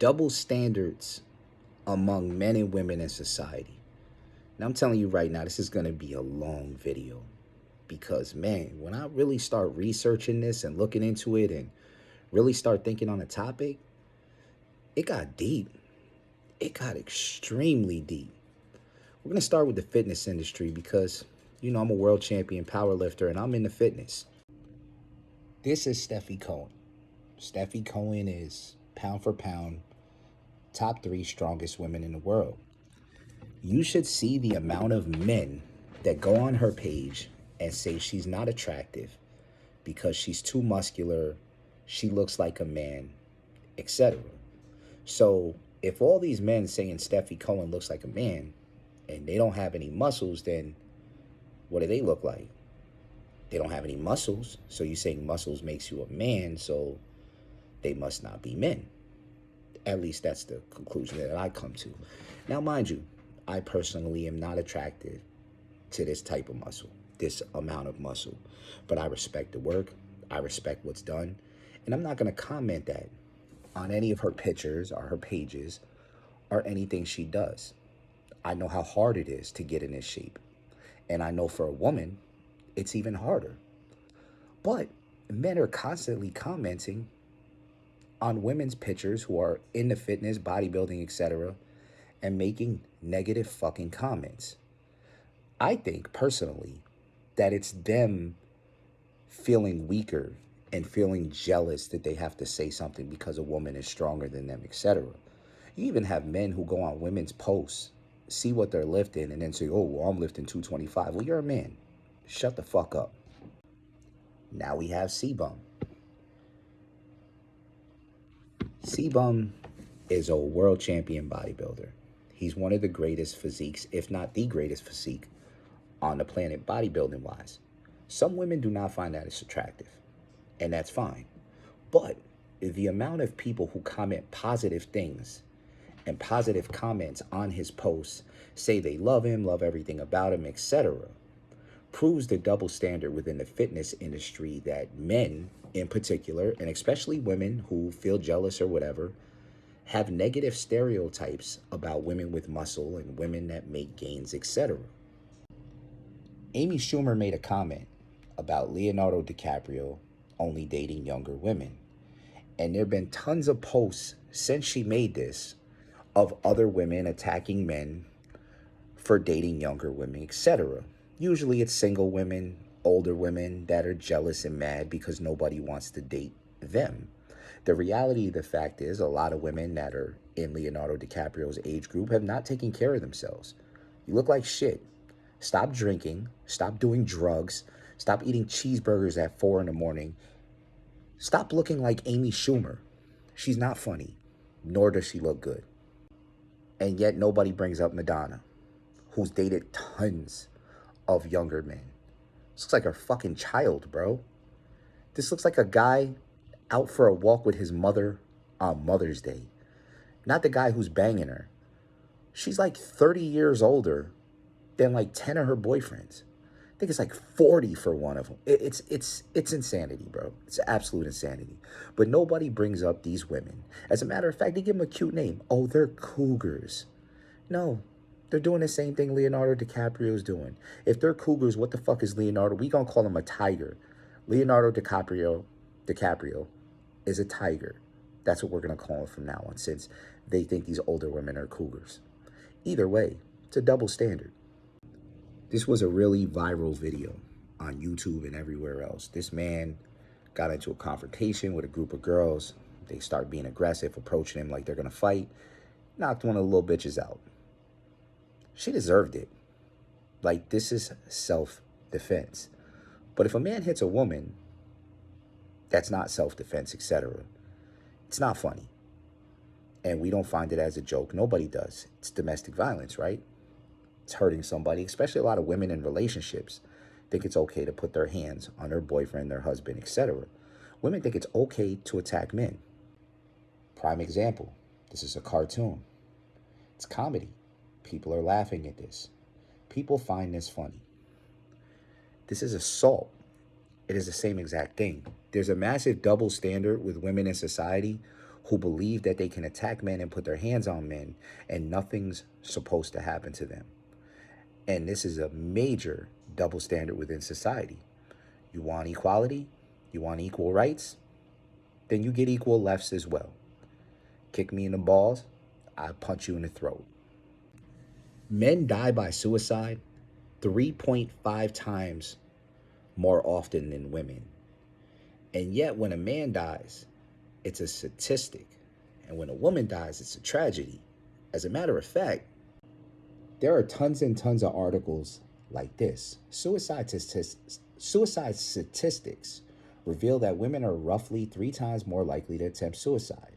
double standards among men and women in society. And I'm telling you right now, this is going to be a long video because, man, when I really start researching this and looking into it and really start thinking on the topic, it got deep. It got extremely deep. We're going to start with the fitness industry because, I'm a world champion power lifter and I'm into fitness. This is Steffi Cohen. Steffi Cohen is, pound for pound, top 3 strongest women in the world. You should see the amount of men that go on her page and say she's not attractive because she's too muscular, she looks like a man, etc. So if all these men saying Steffi Cohen looks like a man and they don't have any muscles, then what do they look like? They don't have any muscles. So you're saying muscles makes you a man, so they must not be men. At least that's the conclusion that I come to. Now, mind you, I personally am not attracted to this type of muscle, this amount of muscle. But I respect the work. I respect what's done. And I'm not going to comment that on any of her pictures or her pages or anything she does. I know how hard it is to get in this shape. And I know for a woman, it's even harder. But men are constantly commenting on women's pictures who are into fitness, bodybuilding, etc., and making negative fucking comments. I think personally that it's them feeling weaker and feeling jealous that they have to say something because a woman is stronger than them, etc. You even have men who go on women's posts, see what they're lifting, and then say, oh, well, I'm lifting 225. Well, you're a man. Shut the fuck up. Now we have sebum. Sebum is a world champion bodybuilder. He's one of the greatest physiques, if not the greatest physique on the planet bodybuilding wise. Some women do not find that as attractive, and that's fine. But the amount of people who comment positive things and positive comments on his posts, say they love him, love everything about him, etc., proves the double standard within the fitness industry that men in particular, and especially women who feel jealous or whatever, have negative stereotypes about women with muscle and women that make gains, etc. Amy Schumer made a comment about Leonardo DiCaprio only dating younger women. And there have been tons of posts since she made this of other women attacking men for dating younger women, etc. Usually it's single women, older women that are jealous and mad because nobody wants to date them. The reality of the fact is a lot of women that are in Leonardo DiCaprio's age group have not taken care of themselves. You look like shit. Stop drinking. Stop doing drugs. Stop eating cheeseburgers at 4 in the morning. Stop looking like Amy Schumer. She's not funny, nor does she look good. And yet nobody brings up Madonna, who's dated tons of younger men. This looks like her fucking child, bro. This looks like a guy out for a walk with his mother on Mother's Day. Not the guy who's banging her. She's like 30 years older than like 10 of her boyfriends. I think it's like 40 for one of them. It's insanity, bro. It's absolute insanity. But nobody brings up these women. As a matter of fact, they give them a cute name. Oh, they're cougars. No, they're doing the same thing Leonardo DiCaprio's doing. If they're cougars, what the fuck is Leonardo? We gonna call him a tiger. Leonardo DiCaprio is a tiger. That's what we're gonna call him from now on, since they think these older women are cougars. Either way, it's a double standard. This was a really viral video on YouTube and everywhere else. This man got into a confrontation with a group of girls. They start being aggressive, approaching him like they're gonna fight. Knocked one of the little bitches out. She deserved it. Like, this is self-defense. But if a man hits a woman, that's not self-defense, etc. It's not funny. And we don't find it as a joke. Nobody does. It's domestic violence, right? It's hurting somebody, especially a lot of women in relationships think it's okay to put their hands on their boyfriend, their husband, etc. Women think it's okay to attack men. Prime example, this is a cartoon. It's comedy. People are laughing at this. People find this funny. This is assault. It is the same exact thing. There's a massive double standard with women in society who believe that they can attack men and put their hands on men and nothing's supposed to happen to them. And this is a major double standard within society. You want equality? You want equal rights? Then you get equal lefts as well. Kick me in the balls, I punch you in the throat. Men die by suicide 3.5 times more often than women. And yet, when a man dies, it's a statistic. And when a woman dies, it's a tragedy. As a matter of fact, there are tons and tons of articles like this. Suicide statistics reveal that women are roughly 3 times more likely to attempt suicide,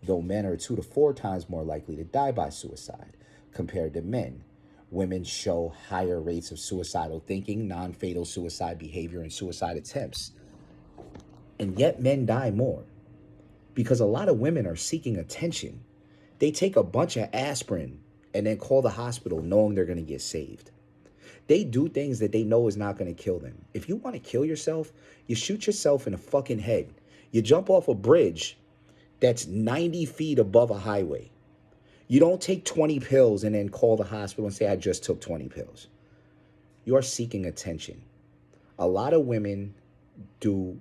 though men are 2 to 4 times more likely to die by suicide compared to men. Women show higher rates of suicidal thinking, non-fatal suicide behavior, and suicide attempts. And yet men die more because a lot of women are seeking attention. They take a bunch of aspirin and then call the hospital knowing they're going to get saved. They do things that they know is not going to kill them. If you want to kill yourself, you shoot yourself in the fucking head. You jump off a bridge that's 90 feet above a highway. You don't take 20 pills and then call the hospital and say, I just took 20 pills. You are seeking attention. A lot of women do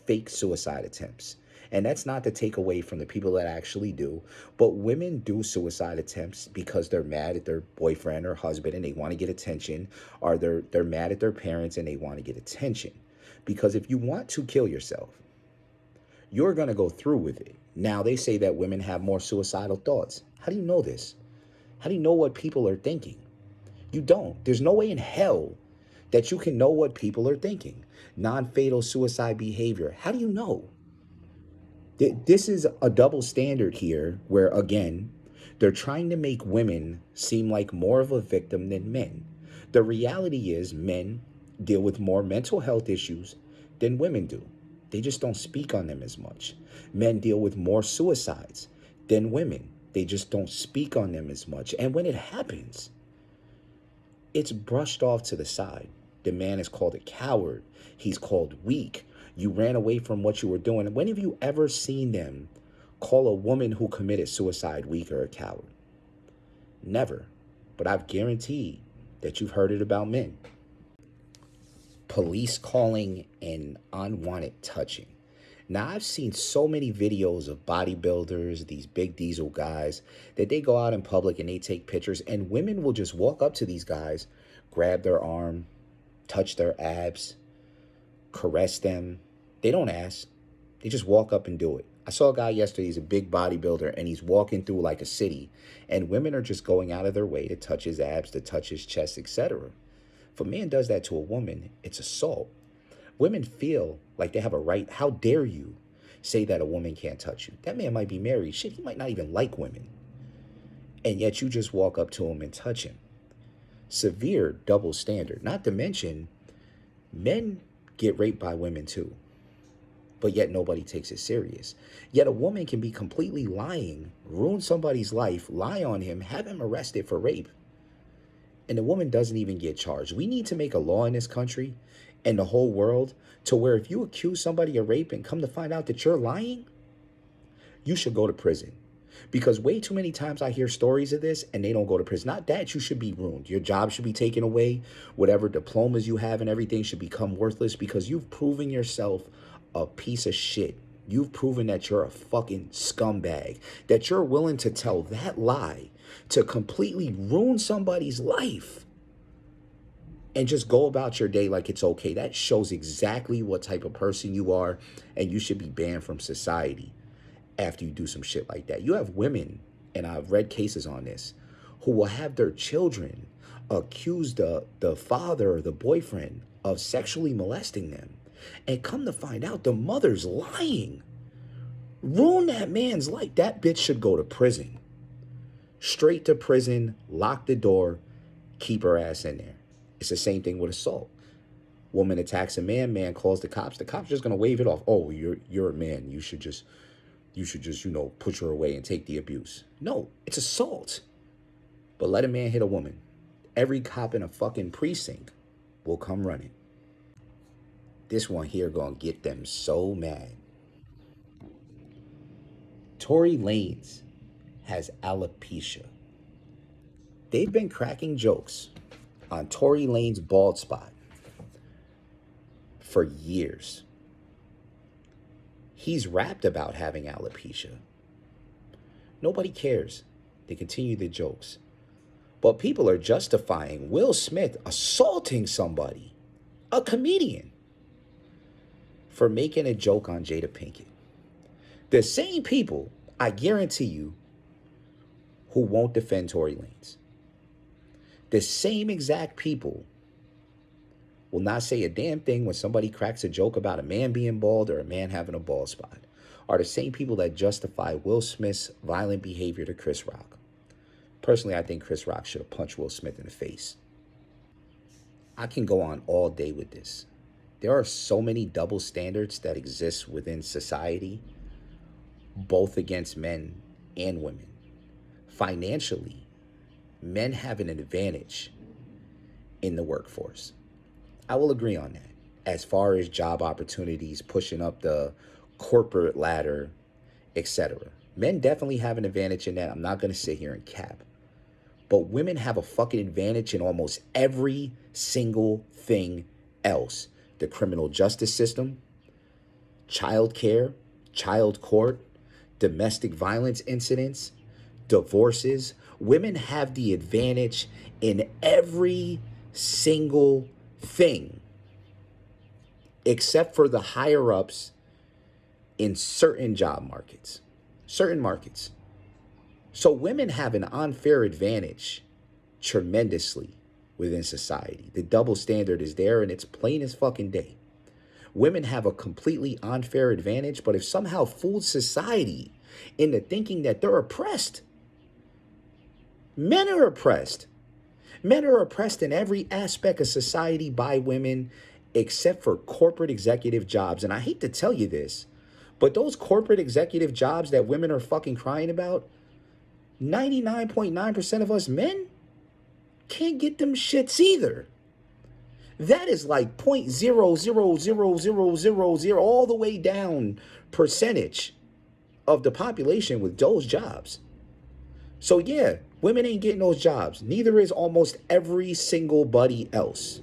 fake suicide attempts. And that's not to take away from the people that actually do, but women do suicide attempts because they're mad at their boyfriend or husband and they want to get attention, or they're mad at their parents and they want to get attention. Because if you want to kill yourself, you're going to go through with it. Now, they say that women have more suicidal thoughts. How do you know this? How do you know what people are thinking? You don't. There's no way in hell that you can know what people are thinking. Non-fatal suicide behavior. How do you know? This is a double standard here where, again, they're trying to make women seem like more of a victim than men. The reality is men deal with more mental health issues than women do. They just don't speak on them as much. Men deal with more suicides than women. They just don't speak on them as much. And when it happens, it's brushed off to the side. The man is called a coward. He's called weak. You ran away from what you were doing. When have you ever seen them call a woman who committed suicide weak or a coward? Never. But I've guaranteed that you've heard it about men. Police calling and unwanted touching. Now, I've seen so many videos of bodybuilders, these big diesel guys, that they go out in public and they take pictures, and women will just walk up to these guys, grab their arm, touch their abs, caress them. They don't ask. They just walk up and do it. I saw a guy yesterday, he's a big bodybuilder, and he's walking through like a city, and women are just going out of their way to touch his abs, to touch his chest, etc. If a man does that to a woman, it's assault. Women feel like they have a right. How dare you say that a woman can't touch you? That man might be married. Shit, he might not even like women. And yet you just walk up to him and touch him. Severe double standard. Not to mention, men get raped by women too. But yet nobody takes it serious. Yet a woman can be completely lying, ruin somebody's life, lie on him, have him arrested for rape, and the woman doesn't even get charged. We need to make a law in this country and the whole world to where if you accuse somebody of rape and come to find out that you're lying, you should go to prison. Because way too many times I hear stories of this and they don't go to prison. Not that you should be ruined. Your job should be taken away. Whatever diplomas you have and everything should become worthless because you've proven yourself a piece of shit. You've proven that you're a fucking scumbag, that you're willing to tell that lie to completely ruin somebody's life and just go about your day like it's okay. That shows exactly what type of person you are, and you should be banned from society after you do some shit like that. You have women, and I've read cases on this, who will have their children accuse the father or the boyfriend of sexually molesting them. And come to find out, the mother's lying. Ruin that man's life. That bitch should go to prison. Straight to prison, lock the door, keep her ass in there. It's the same thing with assault. Woman attacks a man, man calls the cops are just gonna wave it off. Oh, you're a man. You should just, push her away and take the abuse. No, it's assault. But let a man hit a woman. Every cop in a fucking precinct will come running. This one here gonna get them so mad. Tory Lanez has alopecia. They've been cracking jokes on Tory Lanez's bald spot for years. He's rapped about having alopecia. Nobody cares. They continue the jokes. But people are justifying Will Smith assaulting somebody, a comedian, for making a joke on Jada Pinkett. The same people, I guarantee you, who won't defend Tory Lanez. The same exact people will not say a damn thing when somebody cracks a joke about a man being bald or a man having a bald spot, are the same people that justify Will Smith's violent behavior to Chris Rock. Personally, I think Chris Rock should have punched Will Smith in the face. I can go on all day with this. There are so many double standards that exist within society, both against men and women. Financially, men have an advantage in the workforce. I will agree on that. As far as job opportunities, pushing up the corporate ladder, etc. Men definitely have an advantage in that. I'm not going to sit here and cap. But women have a fucking advantage in almost every single thing else. The criminal justice system, child care, child court, domestic violence incidents, divorces. Women have the advantage in every single thing, except for the higher ups in certain job markets, certain markets. So women have an unfair advantage tremendously within society. The double standard is there and it's plain as fucking day. Women have a completely unfair advantage, but if somehow fooled society into thinking that they're oppressed, men are oppressed. Men are oppressed in every aspect of society by women except for corporate executive jobs. And I hate to tell you this, but those corporate executive jobs that women are fucking crying about, 99.9% of us men can't get them shits either. That is like 0.0000000 all the way down percentage of the population with those jobs. So yeah, women ain't getting those jobs. Neither is almost every single buddy else.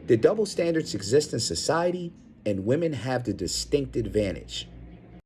The double standards exist in society, and women have the distinct advantage.